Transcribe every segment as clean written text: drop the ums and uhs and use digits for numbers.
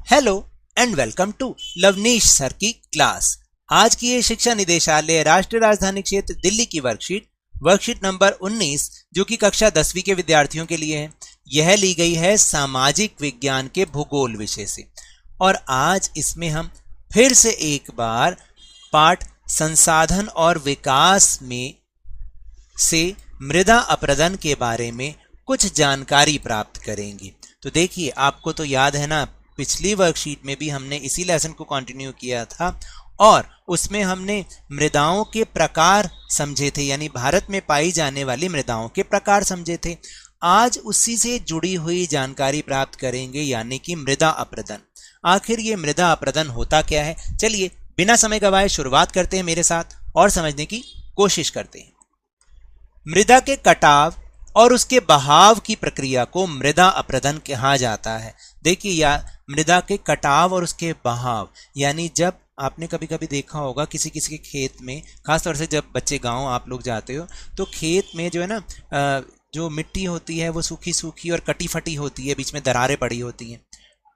Hello and welcome to Lavneesh sir की class. आज की ये शिक्षा निदेशालय राष्ट्रीय राजधानी क्षेत्र दिल्ली की वर्कशीट नंबर 19 जो कि कक्षा 10वीं के विद्यार्थियों के लिए है। यह ली गई है सामाजिक विज्ञान के भूगोल विषय से और आज इसमें हम फिर से एक बार पाठ संसाधन और विकास में से मृदा अपरदन के बारे में कुछ जानकारी प्राप्त करेंगे। तो देखिए, आपको तो याद है ना, पिछली वर्कशीट में भी हमने इसी लेसन को कंटिन्यू किया था और उसमें हमने मृदाओं के प्रकार समझे थे, यानी भारत में पाई जाने वाली मृदाओं के प्रकार समझे थे। आज उसी से जुड़ी हुई जानकारी प्राप्त करेंगे, यानी कि मृदा अपरदन। आखिर ये मृदा अपरदन होता क्या है? चलिए बिना समय गवाए शुरुआत करते हैं मेरे साथ और समझने की कोशिश करते हैं। मृदा के कटाव और उसके बहाव की प्रक्रिया को मृदा अपरदन कहा जाता है। देखिए, या मृदा के कटाव और उसके बहाव, यानी जब आपने कभी कभी देखा होगा किसी किसी के खेत में, खासतौर से जब बच्चे गांव आप लोग जाते हो तो खेत में जो है ना, जो मिट्टी होती है वो सूखी सूखी और कटी फटी होती है, बीच में दरारें पड़ी होती हैं।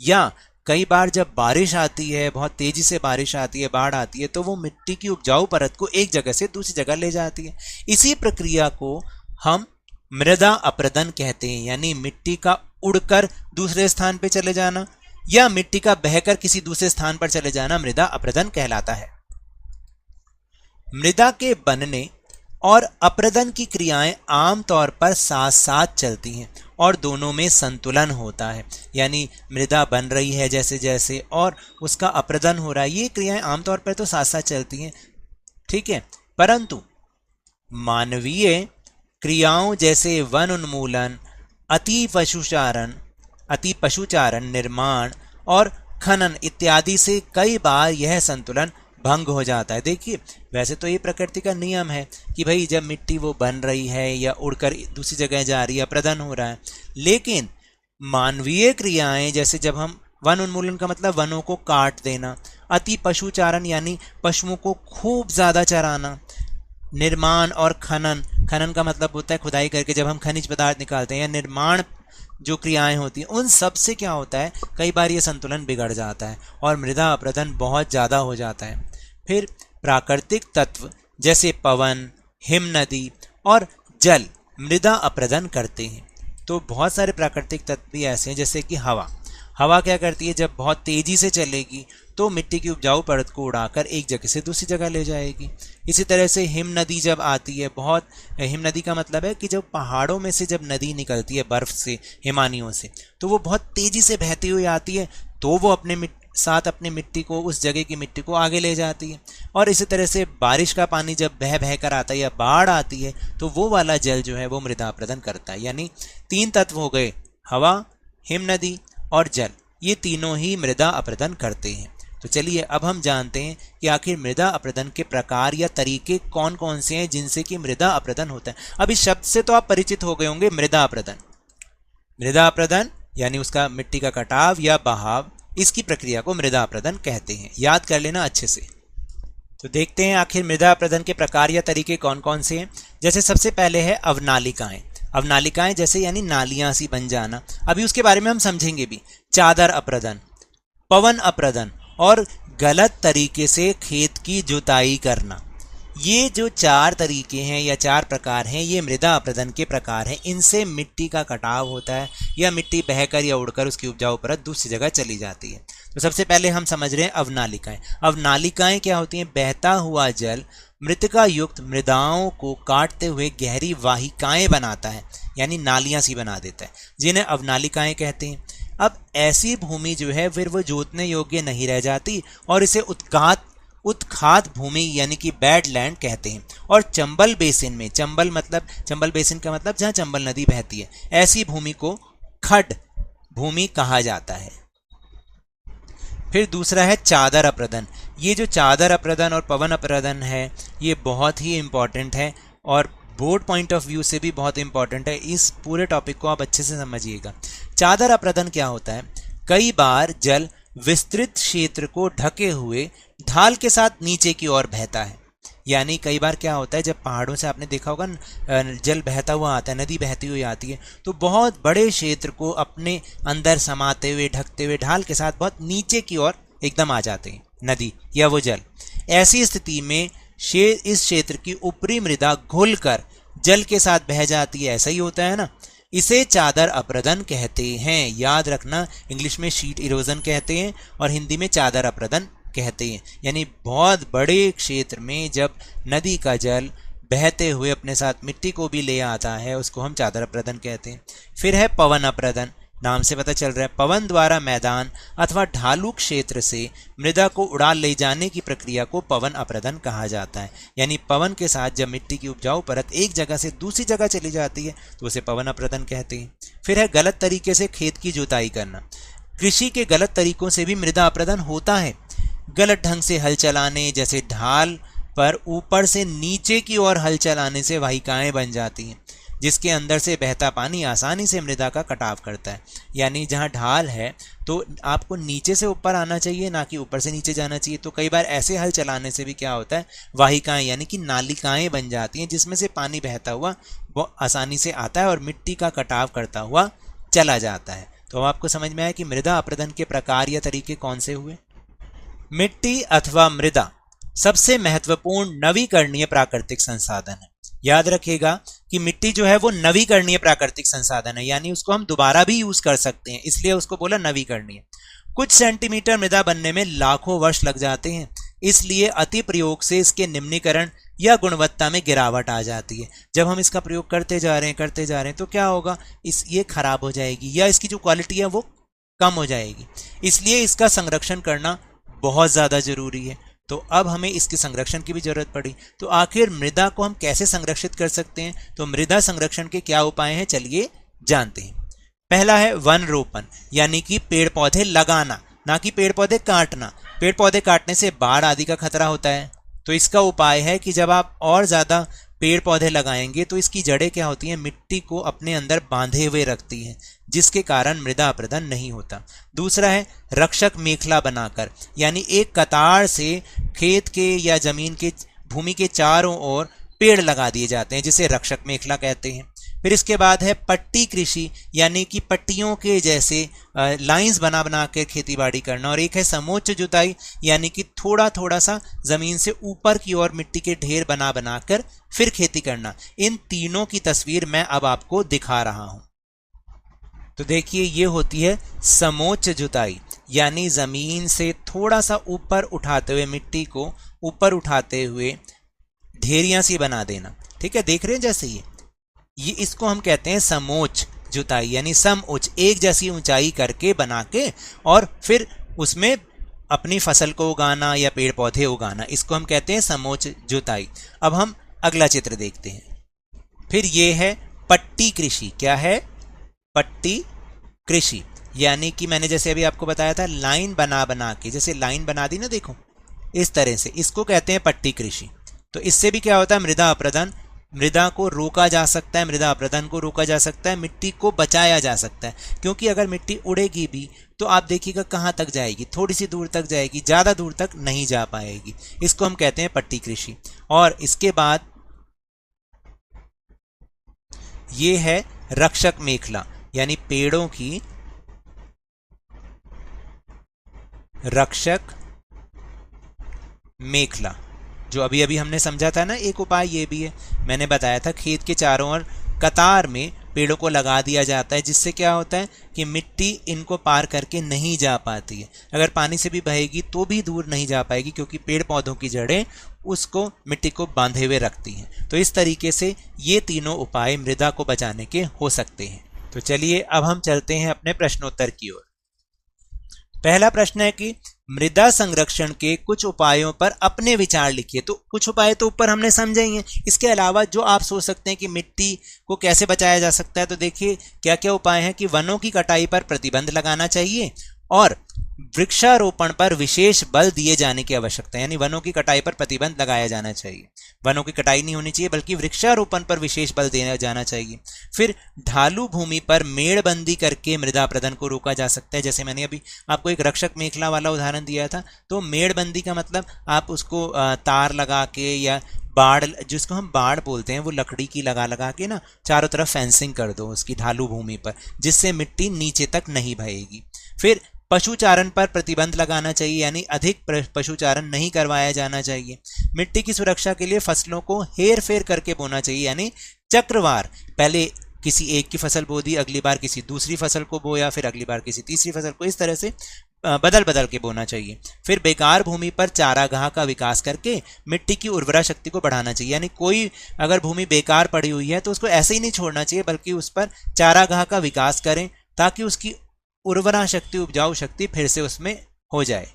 या कई बार जब बारिश आती है, बहुत तेजी से बारिश आती है, बाढ़ आती है, तो वो मिट्टी की उपजाऊ परत को एक जगह से दूसरी जगह ले जाती है। इसी प्रक्रिया को हम मृदा अपरदन कहते हैं, यानी मिट्टी का उड़कर दूसरे स्थान पर चले जाना या मिट्टी का बहकर किसी दूसरे स्थान पर चले जाना मृदा अपरदन कहलाता है। मृदा के बनने और अपरदन की क्रियाएं आमतौर पर साथ साथ चलती हैं और दोनों में संतुलन होता है, यानी मृदा बन रही है जैसे जैसे और उसका अपरदन हो रहा है, ये क्रियाएं आमतौर पर तो साथ साथ चलती हैं, ठीक है। परंतु मानवीय क्रियाओं जैसे वन उन्मूलन, अति पशुचारण, निर्माण और खनन इत्यादि से कई बार यह संतुलन भंग हो जाता है। देखिए, वैसे तो ये प्रकृति का नियम है कि भाई जब मिट्टी वो बन रही है या उड़कर दूसरी जगह जा रही है, अपरदन हो रहा है, लेकिन मानवीय क्रियाएं जैसे जब हम वन उन्मूलन का मतलब वनों को काट देना, अति पशुचारण यानी पशुओं को खूब ज्यादा चराना, निर्माण और खनन का मतलब होता है खुदाई करके जब हम खनिज पदार्थ निकालते हैं, या निर्माण जो क्रियाएं होती हैं, उन सब से क्या होता है, कई बार ये संतुलन बिगड़ जाता है और मृदा अपरदन बहुत ज़्यादा हो जाता है। फिर प्राकृतिक तत्व जैसे पवन, हिम नदी और जल मृदा अपरदन करते हैं। तो बहुत सारे प्राकृतिक तत्व भी ऐसे हैं, जैसे कि हवा क्या करती है, जब बहुत तेजी से चलेगी तो मिट्टी की उपजाऊ परत को उड़ाकर एक जगह से दूसरी जगह ले जाएगी। इसी तरह से हिम नदी जब आती है, हिम नदी का मतलब है कि जब पहाड़ों में से जब नदी निकलती है बर्फ से, हिमानियों से, तो वो बहुत तेजी से बहती हुई आती है, तो वो अपने साथ अपनी मिट्टी को, उस जगह की मिट्टी को आगे ले जाती है। और इसी तरह से बारिश का पानी जब बह कर आता है या बाढ़ आती है, तो वो वाला जल जो है वो मृदा अपरदन करता है। यानी 3 तत्व हो गए, हवा, हिम नदी और जल, ये तीनों ही मृदा अपरदन करते हैं। तो चलिए अब हम जानते हैं कि आखिर मृदा अपरदन के प्रकार या तरीके कौन कौन से हैं जिनसे कि मृदा अपरदन होता है। अब इस शब्द से तो आप परिचित हो गए होंगे, मृदा अपरदन यानी उसका मिट्टी का कटाव या बहाव, इसकी प्रक्रिया को मृदा अपरदन कहते हैं। याद कर लेना अच्छे से। तो देखते हैं आखिर मृदा अपरदन के प्रकार या तरीके कौन कौन से हैं। जैसे सबसे पहले है अवनालिकाएं जैसे यानी नालियां सी बन जाना, अभी उसके बारे में हम समझेंगे भी। चादर अपरदन, पवन अपरदन और गलत तरीके से खेत की जुताई करना, ये जो 4 तरीके हैं या 4 प्रकार हैं, ये मृदा अपरदन के प्रकार हैं। इनसे मिट्टी का कटाव होता है या मिट्टी बहकर या उड़कर उसकी उपजाऊ परत दूसरी जगह चली जाती है। तो सबसे पहले हम समझ रहे हैं अवनालिकाएं क्या होती हैं? बहता हुआ जल मृतिका युक्त मृदाओं को काटते हुए गहरी वाहिकाएं बनाता है, यानी नालियां सी बना देता है, जिन्हें अवनालिकाएं कहते हैं। अब ऐसी भूमि जो है फिर वो जोतने योग्य नहीं रह जाती और इसे उत्खात भूमि यानी कि बैडलैंड कहते हैं। और चंबल बेसिन का मतलब जहां चंबल नदी बहती है, ऐसी भूमि को खड भूमि कहा जाता है। फिर दूसरा है चादर अपरदन। ये जो चादर अपरदन और पवन अपरदन है, ये बहुत ही इंपॉर्टेंट है और बोर्ड पॉइंट ऑफ व्यू से भी बहुत इंपॉर्टेंट है। इस पूरे टॉपिक को आप अच्छे से समझिएगा। चादर अपरदन क्या होता है? कई बार जल विस्तृत क्षेत्र को ढके हुए ढाल के साथ नीचे की ओर बहता है, यानी कई बार क्या होता है, जब पहाड़ों से आपने देखा होगा जल बहता हुआ आता है, नदी बहती हुई आती है, तो बहुत बड़े क्षेत्र को अपने अंदर समाते हुए, ढकते हुए, ढाल के साथ बहुत नीचे की ओर एकदम आ जाते हैं नदी या वो जल। ऐसी स्थिति में इस क्षेत्र की ऊपरी मृदा घुलकर जल के साथ बह जाती है। ऐसा ही होता है ना। इसे चादर अपरदन कहते हैं। याद रखना, इंग्लिश में शीट इरोजन कहते हैं और हिंदी में चादर अपरदन कहते हैं। यानी बहुत बड़े क्षेत्र में जब नदी का जल बहते हुए अपने साथ मिट्टी को भी ले आता है, उसको हम चादर अपरदन कहते हैं। फिर है पवन अपरदन। नाम से पता चल रहा है, पवन द्वारा मैदान अथवा ढालू क्षेत्र से मृदा को उड़ा ले जाने की प्रक्रिया को पवन अपरदन कहा जाता है। यानी पवन के साथ जब मिट्टी की उपजाऊ परत एक जगह से दूसरी जगह चली जाती है तो उसे पवन अपरदन कहते हैं। फिर है गलत तरीके से खेत की जुताई करना। कृषि के गलत तरीकों से भी मृदा अपरदन होता है। गलत ढंग से हल चलाने, जैसे ढाल पर ऊपर से नीचे की ओर हल चलाने से वाहिकाएं बन जाती हैं, जिसके अंदर से बहता पानी आसानी से मृदा का कटाव करता है। यानी जहाँ ढाल है तो आपको नीचे से ऊपर आना चाहिए, ना कि ऊपर से नीचे जाना चाहिए। तो कई बार ऐसे हल चलाने से भी क्या होता है, वाहिकाएं यानी कि नालिकाएं बन जाती हैं, जिसमें से पानी बहता हुआ वो आसानी से आता है और मिट्टी का कटाव करता हुआ चला जाता है। तो अब आपको समझ में आया कि मृदा अपरदन के प्रकार या तरीके कौन से हुए। मिट्टी अथवा मृदा सबसे महत्वपूर्ण नवीकरणीय प्राकृतिक संसाधन है। याद रखिएगा कि मिट्टी जो है वो नवीकरणीय प्राकृतिक संसाधन है, यानी उसको हम दोबारा भी यूज कर सकते हैं, इसलिए उसको बोला नवीकरणीय। कुछ सेंटीमीटर मृदा बनने में लाखों वर्ष लग जाते हैं, इसलिए अति प्रयोग से इसके निम्नीकरण या गुणवत्ता में गिरावट आ जाती है। जब हम इसका प्रयोग करते जा रहे हैं तो क्या होगा, ये खराब हो जाएगी या इसकी जो क्वालिटी है वो कम हो जाएगी। इसलिए इसका संरक्षण करना बहुत ज्यादा जरूरी है। तो अब हमें इसके संरक्षण की भी जरूरत पड़ी। तो आखिर मृदा को हम कैसे संरक्षित कर सकते हैं, तो मृदा संरक्षण के क्या उपाय हैं, चलिए जानते हैं। पहला है वन रोपण, यानी कि पेड़ पौधे लगाना, ना कि पेड़ पौधे काटना। पेड़ पौधे काटने से बाढ़ आदि का खतरा होता है। तो इसका उपाय है कि जब आप और ज्यादा पेड़ पौधे लगाएंगे तो इसकी जड़ें क्या होती हैं, मिट्टी को अपने अंदर बांधे हुए रखती हैं, जिसके कारण मृदा अपरदन नहीं होता। दूसरा है रक्षक मेखला बनाकर, यानी एक कतार से खेत के या जमीन के भूमि के चारों ओर पेड़ लगा दिए जाते हैं, जिसे रक्षक मेखला कहते हैं। फिर इसके बाद है पट्टी कृषि, यानी कि पट्टियों के जैसे लाइंस बना बना कर खेती बाड़ी करना। और एक है समोच्च जुताई, यानी कि थोड़ा थोड़ा सा जमीन से ऊपर की ओर मिट्टी के ढेर बना बनाकर फिर खेती करना। इन तीनों की तस्वीर मैं अब आपको दिखा रहा हूं। तो देखिए, ये होती है समोच्च जुताई, यानी जमीन से थोड़ा सा ऊपर उठाते हुए, मिट्टी को ऊपर उठाते हुए ढेरियां सी बना देना। ठीक है, देख रहे हैं जैसे ये इसको हम कहते हैं समोच्च जुताई, यानी सम उच्च, एक जैसी ऊंचाई करके बना के और फिर उसमें अपनी फसल को उगाना या पेड़ पौधे उगाना, इसको हम कहते हैं समोच्च जुताई। अब हम अगला चित्र देखते हैं। फिर ये है पट्टी कृषि। क्या है? पट्टी कृषि, यानी कि मैंने जैसे अभी आपको बताया था, लाइन बना बना के, जैसे लाइन बना दी ना, देखो इस तरह से, इसको कहते हैं पट्टी कृषि। तो इससे भी क्या होता है, मृदा अपरदन, मृदा को रोका जा सकता है, मृदा अपरदन को रोका जा सकता है, मिट्टी को बचाया जा सकता है। क्योंकि अगर मिट्टी उड़ेगी भी तो आप देखिएगा कहाँ तक जाएगी, थोड़ी सी दूर तक जाएगी, ज़्यादा दूर तक नहीं जा पाएगी। इसको हम कहते हैं पट्टी कृषि। और इसके बाद ये है रक्षक मेखला, यानी पेड़ों की रक्षक मेखला, जो अभी अभी हमने समझा था ना। एक उपाय ये भी है, मैंने बताया था, खेत के चारों ओर कतार में पेड़ों को लगा दिया जाता है, जिससे क्या होता है कि मिट्टी इनको पार करके नहीं जा पाती है। अगर पानी से भी बहेगी तो भी दूर नहीं जा पाएगी, क्योंकि पेड़ पौधों की जड़ें उसको, मिट्टी को बांधे हुए रखती हैं। तो इस तरीके से ये तीनों उपाय मृदा को बचाने के हो सकते हैं। तो चलिए अब हम चलते हैं अपने प्रश्नोत्तर की ओर। पहला प्रश्न है कि मृदा संरक्षण के कुछ उपायों पर अपने विचार लिखिए। तो कुछ उपाय तो ऊपर हमने समझे ही हैं, इसके अलावा जो आप सोच सकते हैं कि मिट्टी को कैसे बचाया जा सकता है, तो देखिए क्या क्या उपाय हैं कि वनों की कटाई पर प्रतिबंध लगाना चाहिए और वृक्षारोपण पर विशेष बल दिए जाने की आवश्यकता है, यानी वनों की कटाई पर प्रतिबंध लगाया जाना चाहिए। वनों की कटाई नहीं होनी चाहिए बल्कि वृक्षारोपण पर विशेष बल दिया जाना चाहिए। फिर ढालू भूमि पर मेड़बंदी करके मृदा अपरदन को रोका जा सकता है। जैसे मैंने अभी आपको एक रक्षक मेखला वाला उदाहरण दिया था, तो मेड़बंदी का मतलब आप उसको तार लगा के या बाड़, जिसको हम बाड़ बोलते हैं, वो लकड़ी की लगा के ना चारों तरफ फेंसिंग कर दो उसकी ढालू भूमि पर, जिससे मिट्टी नीचे तक नहीं बहेगी। फिर पशुचारण पर प्रतिबंध लगाना चाहिए, यानी अधिक पशुचारण नहीं करवाया जाना चाहिए। मिट्टी की सुरक्षा के लिए फसलों को हेर फेर करके बोना चाहिए, यानी चक्रवार, पहले किसी एक की फसल बो दी, अगली बार किसी दूसरी फसल को बोया, फिर अगली बार किसी तीसरी फसल को, इस तरह से बदल बदल के बोना चाहिए। फिर बेकार भूमि पर चारागाह का विकास करके मिट्टी की उर्वरा शक्ति को बढ़ाना चाहिए, यानी कोई अगर भूमि बेकार पड़ी हुई है तो उसको ऐसे ही नहीं छोड़ना चाहिए बल्कि उस पर चारागाह का विकास करें ताकि उसकी उर्वरा शक्ति, उपजाऊ शक्ति फिर से उसमें हो जाए।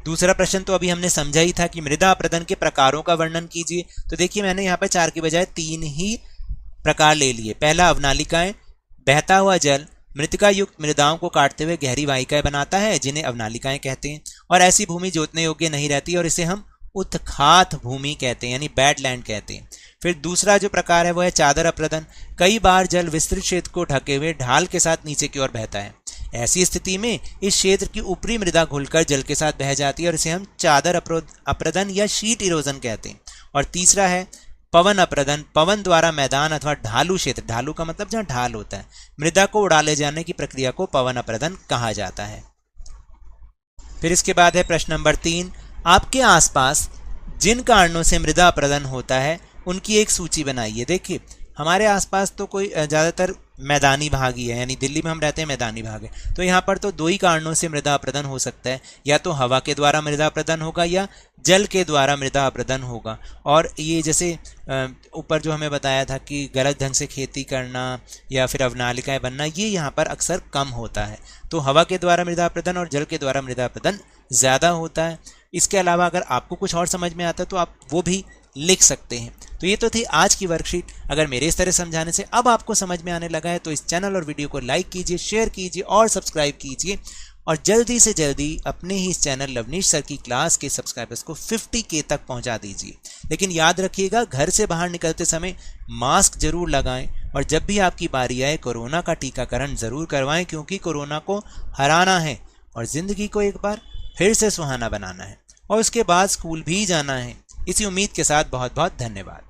दूसरा प्रश्न तो अभी हमने समझा ही था कि मृदा अपरदन के प्रकारों का वर्णन कीजिए। तो देखिए मैंने यहाँ पर 4 की बजाय 3 ही प्रकार ले लिए। पहला, अवनालिकाएं, बहता हुआ जल मृतिका युक्त मृदाओं को काटते हुए गहरी वाहिकाएं बनाता है, जिन्हें अवनालिकाएं कहते हैं, और ऐसी भूमि जोतने योग्य नहीं रहती और इसे हम उत्खात भूमि कहते हैं, यानी बैडलैंड कहते हैं। फिर दूसरा जो प्रकार है वो है चादर अपरदन। कई बार जल विस्तृत क्षेत्र को ढके हुए ढाल के साथ नीचे की ओर बहता है। ऐसी स्थिति में इस क्षेत्र की ऊपरी मृदा घुलकर जल के साथ बह जाती है और इसे हम चादर अपरदन या शीट इरोजन कहते हैं। और तीसरा है पवन अपरदन। पवन द्वारा मैदान अथवा ढालू क्षेत्र, ढालू का मतलब जहाँ ढाल होता है, मृदा को उड़ा ले जाने की प्रक्रिया को पवन अपरदन कहा जाता है। फिर इसके बाद है प्रश्न नंबर 3, आपके आसपास जिन कारणों से मृदा अपरदन होता है उनकी एक सूची बनाइए। देखिए हमारे आसपास तो कोई ज़्यादातर मैदानी भाग ही है, यानी दिल्ली में हम रहते हैं मैदानी भाग है, तो यहाँ पर तो 2 ही कारणों से मृदा अपरदन हो सकता है, या तो हवा के द्वारा मृदा अपरदन होगा या जल के द्वारा मृदा अपरदन होगा। और ये जैसे ऊपर जो हमें बताया था कि गलत ढंग से खेती करना या फिर अवनालिकाएं बनना, ये यहाँ पर अक्सर कम होता है। तो हवा के द्वारा मृदा अपरदन और जल के द्वारा मृदा अपरदन ज़्यादा होता है। इसके अलावा अगर आपको कुछ और समझ में आता है तो आप वो भी लिख सकते हैं। तो ये तो थी आज की वर्कशीट। अगर मेरे इस तरह समझाने से अब आपको समझ में आने लगा है तो इस चैनल और वीडियो को लाइक कीजिए, शेयर कीजिए और सब्सक्राइब कीजिए, और जल्दी से जल्दी अपने ही इस चैनल लवनीश सर की क्लास के सब्सक्राइबर्स को 50K तक पहुंचा दीजिए। लेकिन याद रखिएगा, घर से बाहर निकलते समय मास्क जरूर लगाएं, और जब भी आपकी बारी आए कोरोना का टीकाकरण जरूर करवाएं, क्योंकि कोरोना को हराना है और ज़िंदगी को एक बार फिर से सुहाना बनाना है, और उसके बाद स्कूल भी जाना है। इसी उम्मीद के साथ बहुत बहुत धन्यवाद।